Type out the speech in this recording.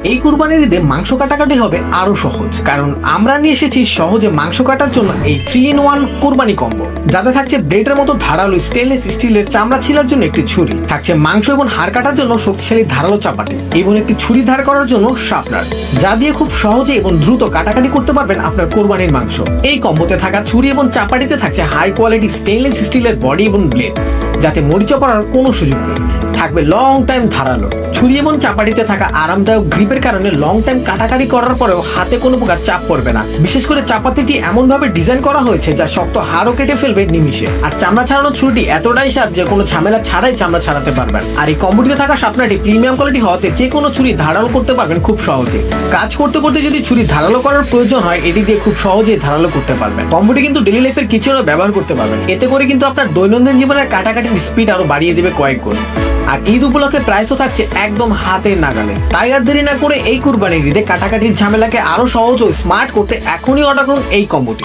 এই কুরবানির ঈদে মাংস কাটাকাটি হবে আরো সহজ, কারণ আমরা নিয়ে এসেছি সহজে মাংস কাটার জন্য এই 3-in-1 কুরবানি কম্বো, যাতে থাকছে ব্লেডের মতো ধারালো স্টেনলেস স্টিলের চামড়া ছিলার জন্য একটি ছুরি, থাকছে মাংস এবং হাড় কাটার জন্য শক্তিশালী ধারালো চাপাটি এবং একটি ছুরি ধার করার জন্য শার্পনার, যা দিয়ে খুব সহজে এবং দ্রুত কাটাকাটি করতে পারবেন আপনার কোরবানির মাংস। এই কম্বোতে থাকা ছুরি এবং চাপাটিতে থাকছে হাই কোয়ালিটি স্টেনলেস স্টিলের বডি এবং ব্লেড, যাতে মরিচা পড়ার কোনো সুযোগ নেই। থাকবে লং টাইম ধারালো ছুরি এবং চাপাটিতে থাকা আরামদায়ক গ্রিপের কারণে লং টাইম কাটাকাটি করার পরেও হাতে কোনো প্রকার চাপ পড়বে না। বিশেষ করে চাপাতিটি এমন ভাবে ডিজাইন করা হয়েছে যা শক্ত হাড়ও কেটে ফেলবে নিমিশে। আর চামড়া ছাড়ানোর ছুরিটি এতটাই শার্প যে কোনো ঝামেলা ছাড়াই চামড়া ছাড়াতে পারবেন। আর এই কম্বোটিতে থাকা শার্পনারটি প্রিমিয়াম কোয়ালিটি হওয়াতে যে কোনো ছুরি ধারালো করতে পারবেন খুব সহজে। কাজ করতে করতে যদি ছুরি ধারালো করার প্রয়োজন হয়, এটি দিয়ে খুব সহজেই ধারালো করতে পারবেন। কম্বোটি কিন্তু ডেইলি লাইফের কিচেনেও ব্যবহার করতে পারবেন। এতে করে কিন্তু আপনার দৈনন্দিন জীবনের কাটাকাটির স্পিড আরো বাড়িয়ে দেবে কয়েক গুণ। আর ঈদ উপলক্ষে প্রাইসও থাকছে একদম হাতের নাগালে। তাই আর দেরি না করে এই কুরবানির ঈদে কাটাকাটির ঝামেলাকে আরো সহজ ও স্মার্ট করতে এখনই অর্ডার করুন এই কম্বোটি।